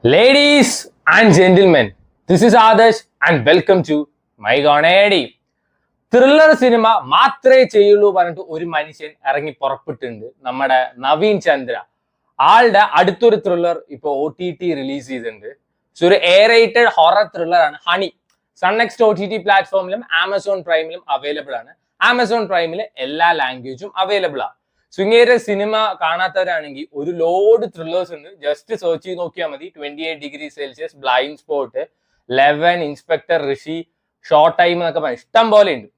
Ladies and gentlemen, this is Adarsh and welcome to My Gonadi. Thriller cinema മാത്രമേ ചെയ്യുള്ളൂ പറഞ്ഞിട്ട് ഒരു മനുഷ്യൻ ഇറങ്ങി പുറപ്പെട്ടിട്ടുണ്ട്. നമ്മുടെ നവീൻ ചന്ദ്ര ആളുടെ അടുത്തൊരു ത്രില്ലർ ഇപ്പൊ OTT റിലീസ് ചെയ്തിട്ടുണ്ട്. സോ ഒരു എയറേറ്റഡ് ഹൊറർ ത്രില്ലർ ആണ് ഹണി. സൺ നെക്സ്റ്റ് OTT പ്ലാറ്റ്ഫോമിലും ആമസോൺ പ്രൈമിലും അവൈലബിൾ ആണ്. ആമസോൺ പ്രൈമിൽ എല്ലാ ലാംഗ്വേജും അവൈലബിൾ ആണ്. ഇങ്ങേരെ സിനിമ കാണാത്തവരാണെങ്കിൽ ഒരു ലോഡ് ത്രില്ലേഴ്സ് ഉണ്ട്. ജസ്റ്റ് സെർച്ച് ചെയ്ത് നോക്കിയാൽ മതി. 28°C, blind spot, 11, inspector Rishi, short time എന്നൊക്കെ പറയാം, ഇഷ്ടം പോലെ ഉണ്ട്.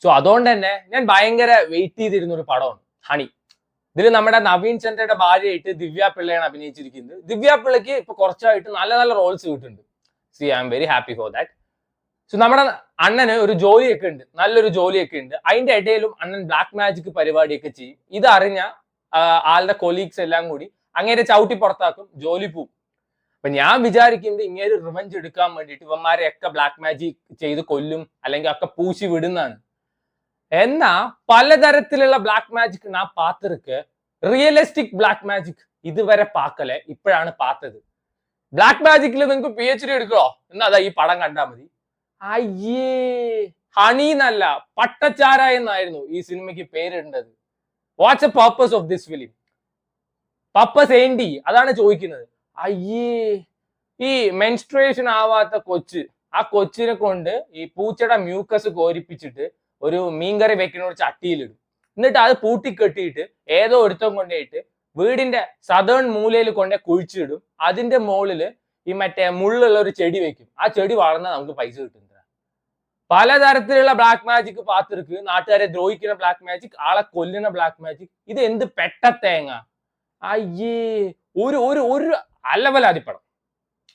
സോ അതുകൊണ്ട് തന്നെ ഞാൻ ഭയങ്കര വെയിറ്റ് ചെയ്തിരുന്ന ഒരു പടമാണ് ഹണി. ഇതിൽ നമ്മുടെ നവീൻ ചന്ദ്രയുടെ ഭാര്യയായിട്ട് ദിവ്യ പിള്ളയാണ് അഭിനയിച്ചിരിക്കുന്നത്. ദിവ്യ പിള്ളയ്ക്ക് ഇപ്പൊ കുറച്ചായിട്ട് നല്ല നല്ല റോൾസ് കിട്ടുന്നുണ്ട്. I am very happy for that. So നമ്മുടെ അണ്ണന് ഒരു ജോലിയൊക്കെ ഉണ്ട്, നല്ലൊരു ജോലിയൊക്കെ ഉണ്ട്. അതിന്റെ ഇടയിലും അണ്ണൻ ബ്ലാക്ക് മാജിക് പരിപാടിയൊക്കെ ചെയ്യും. ഇതറിഞ്ഞ ആളുടെ കൊലീഗ്സ് എല്ലാം കൂടി അങ്ങേരെ ചവിട്ടി പുറത്താക്കും, ജോലി പോവും. അപ്പൊ ഞാൻ വിചാരിക്കുന്നത് ഇങ്ങനെ റിവഞ്ച് എടുക്കാൻ വേണ്ടിയിട്ട് ഇവന്മാരെയൊക്കെ ബ്ലാക്ക് മാജിക് ചെയ്ത് കൊല്ലും, അല്ലെങ്കിൽ ഒക്കെ പൂശി വിടുന്നാണ്. എന്നാ പലതരത്തിലുള്ള ബ്ലാക്ക് മാജിക് ഞാൻ പാത്തിருக்கு. റിയലിസ്റ്റിക് ബ്ലാക്ക് മാജിക് ഇതുവരെ പാക്കലെ, ഇപ്പോഴാണ് പാത്തത്. ബ്ലാക്ക് മാജിക്കിൽ നിങ്ങൾക്ക് PhD എടുക്കണോ എന്നാ അതാ ഈ പടം കണ്ടാൽ മതി. അയ്യേ, ഹണി എന്നല്ല പട്ടച്ചാര എന്നായിരുന്നു ഈ സിനിമയ്ക്ക് പേരിടേണ്ടത്. What's a purpose of this film? Purpose ഏണ്ടി അതാണ് ചോദിക്കുന്നത്. അയ്യേ, ഈ മെൻസ്ട്രേഷൻ ആവാത്ത കൊച്ച്, ആ കൊച്ചിനെ കൊണ്ട് ഈ പൂച്ചയുടെ മ്യൂക്കസ് കോരിപ്പിച്ചിട്ട് ഒരു മീൻകറി വെക്കുന്ന ഒരു ചട്ടിയിലിടും. എന്നിട്ട് അത് പൂട്ടിക്കെട്ടിയിട്ട് ഏതോ ഒരുത്തം കൊണ്ടുപോയിട്ട് വീടിന്റെ സദേൺ മൂലയിൽ കൊണ്ടേ കുഴിച്ചിടും. അതിന്റെ മുകളില് ഈ മറ്റേ മുള്ളുള്ള ഒരു ചെടി വെക്കും. ആ ചെടി വളർന്നാൽ നമുക്ക് പൈസ കിട്ടും. പലതരത്തിലുള്ള ബ്ലാക്ക് മാജിക് പാത്തിருக்கு. നാട്ടുകാരെ ദ്രോഹിക്കുന്ന ബ്ലാക്ക് മാജിക്, ആളെ കൊല്ലുന്ന ബ്ലാക്ക് മാജിക്. ഇത് എന്ത് പെട്ട തേങ്ങ. അയ്യേ, ഒരു ഒരു ഒരു അലവലാതി പടം,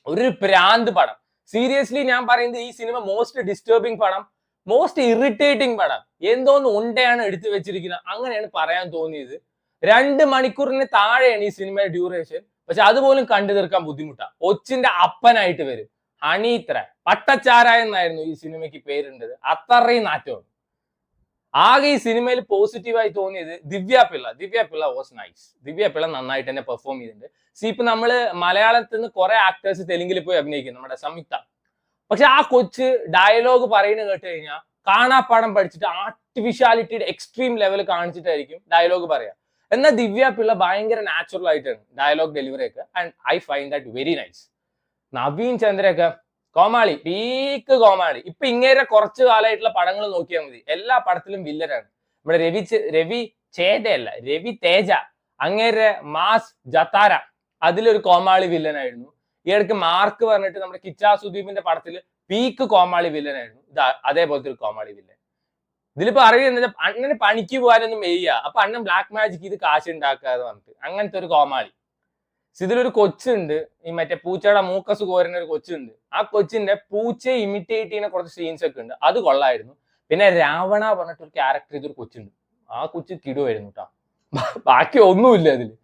ഒരു പ്രാന്ത് പടം. സീരിയസ്ലി ഞാൻ പറയുന്നത് ഈ സിനിമ മോസ്റ്റ് ഡിസ്റ്റർബിങ് പടം, മോസ്റ്റ് ഇറിറ്റേറ്റിംഗ് പടം. എന്തോന്ന് ഉണ്ടയാണ് എടുത്തു വെച്ചിരിക്കുന്നത്, അങ്ങനെയാണ് പറയാൻ തോന്നിയത്. 2 മണിക്കൂറിന് താഴെയാണ് ഈ സിനിമയുടെ ഡ്യൂറേഷൻ. പക്ഷെ അതുപോലും കണ്ടു തീർക്കാൻ ബുദ്ധിമുട്ടാണ്. ഒച്ചിന്റെ അപ്പനായിട്ട് വരും. ഹണി ഇത്ര പട്ടച്ചാര എന്നായിരുന്നു ഈ സിനിമയ്ക്ക് പേരുണ്ടത്. അത്രയും നാറ്റമാണ്. ആകെ ഈ സിനിമയിൽ പോസിറ്റീവായി തോന്നിയത് ദിവ്യ പിള്ള വാസ് നൈസ്. ദിവ്യ പിള്ള നന്നായിട്ട് തന്നെ പെർഫോം ചെയ്തിട്ടുണ്ട്. ഇപ്പൊ നമ്മള് മലയാളത്തിൽ നിന്ന് കുറെ ആക്ടേഴ്സ് തെലുങ്കിൽ പോയി അഭിനയിക്കും, നമ്മുടെ സംയുക്ത. പക്ഷെ ആ കൊച്ച് ഡയലോഗ് പറയുന്നത് കേട്ട് കഴിഞ്ഞാൽ കാണാപ്പാടം പഠിച്ചിട്ട് ആർട്ടിഫിഷ്യാലിറ്റിയുടെ എക്സ്ട്രീം ലെവൽ കാണിച്ചിട്ടായിരിക്കും ഡയലോഗ് പറയാം. എന്നാൽ ദിവ്യ പിള്ള ഭയങ്കര നാച്ചുറൽ ആയിട്ടാണ് ഡയലോഗ് ഡെലിവറി ഒക്കെ. And I find that very nice. Naveen ചന്ദ്രയൊക്കെ കോമാളി, പീക്ക് കോമാളി. ഇപ്പൊ ഇങ്ങനെ കുറച്ചു കാലമായിട്ടുള്ള പടങ്ങൾ നോക്കിയാൽ മതി, എല്ലാ പടത്തിലും വില്ലനാണ്. നമ്മുടെ രവി തേജ, അങ്ങേരെ മാസ് ജത്താര, അതിലൊരു കോമാളി വില്ലനായിരുന്നു. ഈ ഇടയ്ക്ക് മാർക്ക് പറഞ്ഞിട്ട് നമ്മുടെ കിച്ചാ സുദീപിന്റെ പടത്തിൽ പീക്ക് കോമാളി വില്ലനായിരുന്നു. ഇത് അതേപോലത്തെ ഒരു കോമാളി വില്ലൻ. ഇതിലിപ്പോ അറിയുന്നത് അണ്ണന് പണിക്ക് പോകാനൊന്നും വയ്യ, അപ്പൊ അണ്ണൻ ബ്ലാക്ക് മാജിക് ഇത് കാശ് ഉണ്ടാക്കാതെ പറഞ്ഞിട്ട് അങ്ങനത്തെ ഒരു കോമാളി. ഇതിലൊരു കൊച്ചുണ്ട്, ഈ മറ്റേ പൂച്ചയുടെ മൂക്കസ് കോരുന്ന ഒരു കൊച്ചുണ്ട്. ആ കൊച്ചിന്റെ പൂച്ചയെ ഇമിറ്റേറ്റ് ചെയ്യുന്ന കുറച്ച് സീൻസ് ഒക്കെ ഉണ്ട്, അത് കൊള്ളായിരുന്നു. പിന്നെ രാവണ പറഞ്ഞിട്ട് ഒരു ക്യാരക്ടർ ചെയ്തൊരു കൊച്ചുണ്ട്, ആ കൊച്ച് കിടുവായിരുന്നു കേട്ടോ. ബാക്കി ഒന്നുമില്ല അതില്.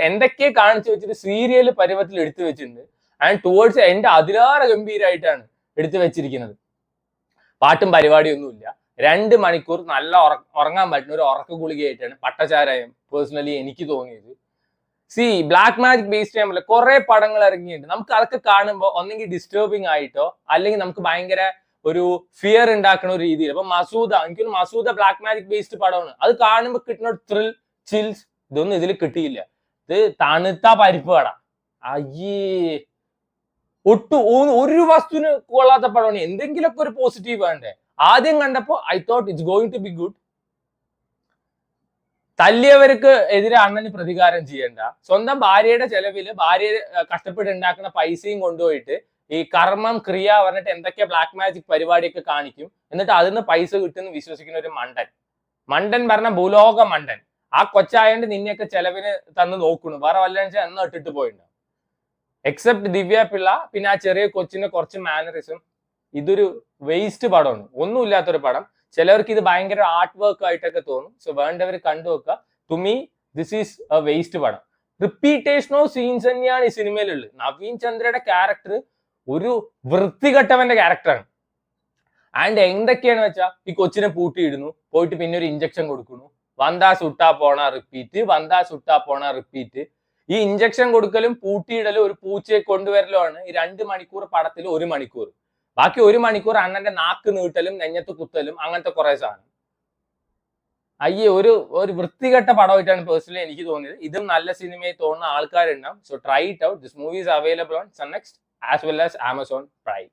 എന്തൊക്കെ കാണിച്ചു വെച്ചിട്ട് സീരിയൽ പരുവത്തിൽ എടുത്തു വെച്ചിട്ടുണ്ട്. ആൻഡ് ടുവേർഡ്സ് എന്റെ അതിലാറെ ഗംഭീരമായിട്ടാണ് എടുത്തു വെച്ചിരിക്കുന്നത്. പാട്ടും പരിപാടിയൊന്നുമില്ല. 2 മണിക്കൂർ നല്ല ഉറങ്ങാൻ പറ്റുന്ന ഒരു ഉറക്ക ഗുളികയായിട്ടാണ് പട്ടച്ചാരായം പേഴ്സണലി എനിക്ക് തോന്നിയത്. ബ്ലാക്ക് മാജിക് ബേസ്ഡ് ചെയ്യാൻ കുറെ പടങ്ങൾ ഇറങ്ങിയിട്ടുണ്ട്. നമുക്ക് അതൊക്കെ കാണുമ്പോൾ ഒന്നെങ്കിൽ ഡിസ്റ്റർബിങ് ആയിട്ടോ അല്ലെങ്കിൽ നമുക്ക് ഭയങ്കര ഒരു ഫിയർ ഉണ്ടാക്കുന്ന ഒരു രീതിയിൽ. അപ്പൊ എനിക്കൊരു മസൂദ ബ്ലാക്ക് മാജിക് ബേസ്ഡ് പടമാണ്. അത് കാണുമ്പോൾ കിട്ടുന്ന ഒരു ത്രിൽ, ചിൽസ്, ഇതൊന്നും ഇതിൽ കിട്ടിയില്ല. ഇത് തണുത്ത പരിപ്പ് പടം. അയ്യേ, ഒരു വസ്തുവിന് കൊള്ളാത്ത പടമാണ്. എന്തെങ്കിലുമൊക്കെ ഒരു പോസിറ്റീവ് വേണ്ടേ. ആദ്യം കണ്ടപ്പോ I thought it's going to be good. തല്ലിയവർക്ക് എതിരെ അണ്ണന് പ്രതികാരം ചെയ്യണ്ട, സ്വന്തം ഭാര്യയുടെ ചെലവില് ഭാര്യ കഷ്ടപ്പെട്ട് ഉണ്ടാക്കുന്ന പൈസയും കൊണ്ടുപോയിട്ട് ഈ കർമ്മം ക്രിയ പറഞ്ഞിട്ട് എന്തൊക്കെ ബ്ലാക്ക് മാജിക് പരിപാടിയൊക്കെ കാണിക്കും. എന്നിട്ട് അതിന് പൈസ കിട്ടുമെന്ന് വിശ്വസിക്കുന്ന ഒരു മണ്ടൻ പറഞ്ഞ ഭൂലോക മണ്ടൻ. ആ കൊച്ചായോണ്ട് നിന്നെയൊക്കെ ചെലവിന് തന്ന് നോക്കുന്നു, വേറെ വല്ലതും എന്ന് ഇട്ടിട്ട് പോയിട്ടുണ്ട്. എക്സെപ്റ്റ് ദിവ്യ പിള്ള, പിന്നെ ആ ചെറിയ കൊച്ചിന്റെ കുറച്ച് മാനറിസം. ഇതൊരു വേസ്റ്റ് പടമാണ്, ഒന്നുമില്ലാത്തൊരു പടം. ചിലവർക്ക് ഇത് ഭയങ്കര ആർട്ട് വർക്ക് ആയിട്ടൊക്കെ തോന്നും. സോ വേണ്ടവർ കണ്ടു വെക്കുക. To me this is a waste പടം. റിപ്പീറ്റേഷനോ സീൻസ് തന്നെയാണ് ഈ സിനിമയിലുള്ളത്. നവീൻ ചന്ദ്രയുടെ ക്യാരക്ടർ ഒരു വൃത്തികെട്ടവന്റെ ക്യാരക്ടറാണ്. ആൻഡ് എന്തൊക്കെയാന്ന് വെച്ചാൽ ഈ കൊച്ചിനെ പൂട്ടിയിടുന്നു, പോയിട്ട് പിന്നെ ഒരു ഇഞ്ചക്ഷൻ കൊടുക്കുന്നു, വന്താ സുട്ടാ പോണ റിപ്പീറ്റ്. ഈ ഇഞ്ചക്ഷൻ കൊടുക്കലും പൂട്ടിയിടലും ഒരു പൂച്ചയെ കൊണ്ടുവരലുമാണ് ഈ 2 മണിക്കൂർ പടത്തിൽ 1 മണിക്കൂർ. ബാക്കി 1 മണിക്കൂർ അണ്ണന്റെ നാക്ക് നീട്ടലും നെഞ്ഞത്ത് കുത്തലും അങ്ങനത്തെ കുറെ സാധനം. അയ്യേ, ഒരു വൃത്തികെട്ട പടമായിട്ടാണ് പേഴ്സണലി എനിക്ക് തോന്നിയത്. ഇതും നല്ല സിനിമയായി തോന്നുന്ന ആൾക്കാരുണ്ടാവും. So try it out. This movie is available on sun next as well as Amazon prime.